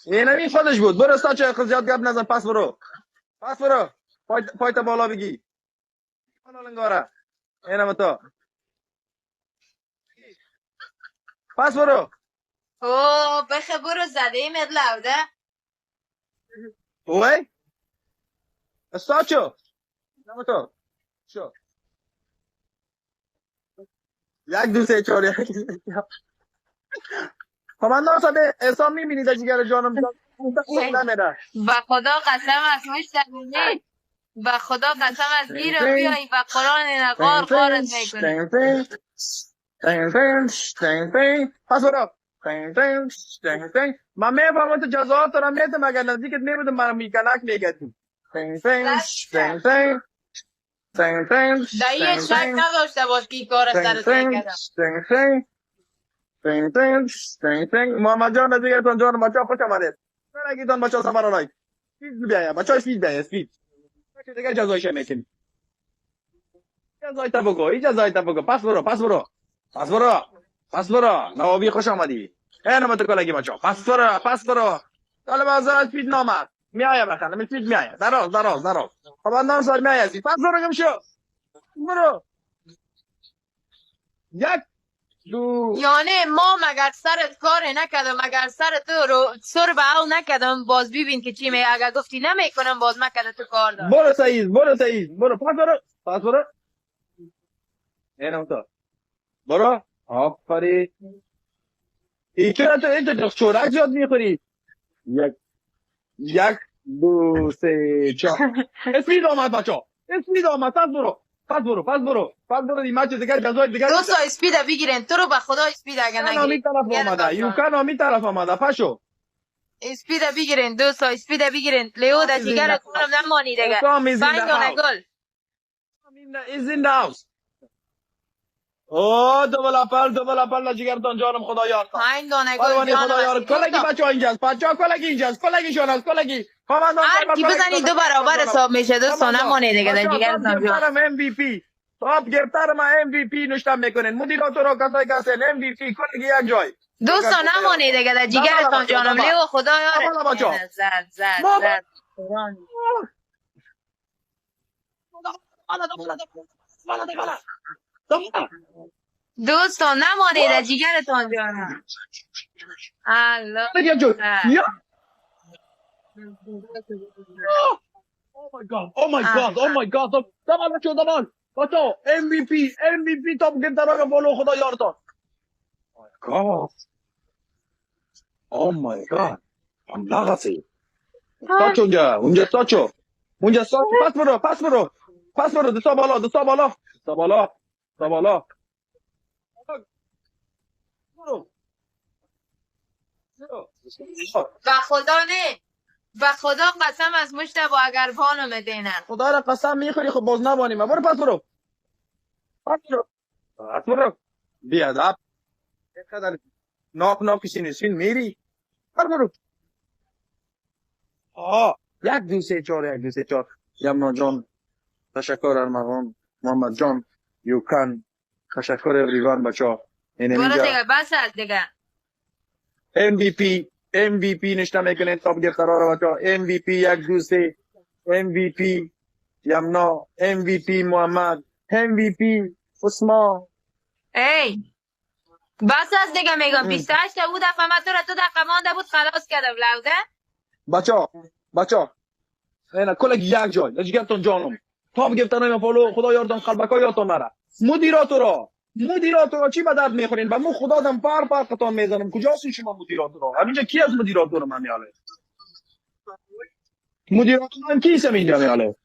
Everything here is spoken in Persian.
اینمی خودش بود. برو ساچه خود زیاد گپ نزن. پس برو. پس برو. پایت بالا بگی. لنگاره. اینم تو. پس برو. اوه بخه برو زده ایمت لوده. اوه. ساچو. اینم تو. شو. یک دو سه چهار. کاماندان صاحب حساب می‌بینید جیگر جانم نمیره. با خدا قسم است مشتبه. با خدا قسم است گیر بیایی و قرآن نقار قارت میکنی. پس برو. من میفهمم تو جزاات دارم میتم اگر نزدیکت میبودم من میکنک میگتیم. دایی شک نداشته باش که این کار سرت میکردم. محمد جان دیگرتون جان بچه خوش آمدید. نگیتون بچه سفر آنای. سپید بیاید بچه سپید بیاید سپید. دیگه جزایش میکنیم. جزایت بگو این جزایت بگو. پس برو پس برو. پس برو. پس برو. نوابی خوش آمدی. اینم تو کلگی بچه. پس برو پس برو. حالا بازار سپید نامد. میآید بخنم سپید میآید. دراز. کاماندان صاحب میآید. پس برو گم شو. برو. یک دو. یعنی ما مگر سرت کار نکردم مگر سر تو رو سر به او نکردم باز ببین که چی می اگر گفتی نمیکنم باز مکرد تو کار دار. برو سعید برو پس برو اینم تو برو آفری این چرا تو اینجا چورک زیاد میخوری یک دو سه چهار اسپید آمد بچه اسپید آمد پس برو این مچه دیگر جزای دیگر دو تا اسپید بگیرین تو رو به خدا اسپید اگر نگیرین یوکن آمی طرف آمده پشو اسپید بگیرین دو تا اسپید بگیرین لیو در جگر کنم نمانی دیگه 5 دانه گل is in the house اوه دوبل اپل جگرتان جانم خدا یار 5 دانه گل پروانی خدا یار جانم کلگی بچه اینجاست کلگی شونست کلگی هر کی بزنی دو برابر حساب میشه دوستان نمانی دیگه در جگرتان جان MVP top گرفتار ما MVP نشتم میکنین مدیراتورا کسایی که هستن MVP کلگی یک جای دوستان نمانی دیگه در جگرتان جانم لیو خدا یار زد دوستان نمانی در جگرتان جانم الله Oh my god دبال بچه MVP top گرفتار فالو خدا یارتان Oh my god I'm لغسی ساچو اونجا ساچو پس برو دستا بالا و خدا نه و خدا قسم از مشتبه اگر پانو میدینن خدا را قسم میخوری خب باز نبانیم برو پس برو بیادب اینقدر ناک سینسین میری برو یک دو سه چهار یمنا جان تشکر ارمغان محمد جان یوکن تشکر اوریوان بچه برو دیگه بس از دیگه MVP نشته میکنه تاپ گرفتار بچه MVP یک دو سه MVP یمنا MVP محمد MVP عثمان ای بس از دیگه میگم 28 بود دفعه من تو را تو دفعه مانده بود خلاص کردم لوده بچه اینا کلک یک جای لجگرتون جانم تاپ گرفتن اینا فالو خدا یاردان قلبکا یادتون نره مدیراتورا چی به درد میخورین و مو خدا دم پر قطان میزنم کجاست شما مدیراتورا همینجا کی از مدیراتورا من میاله مدیراتورا کی اسم اینجا میاله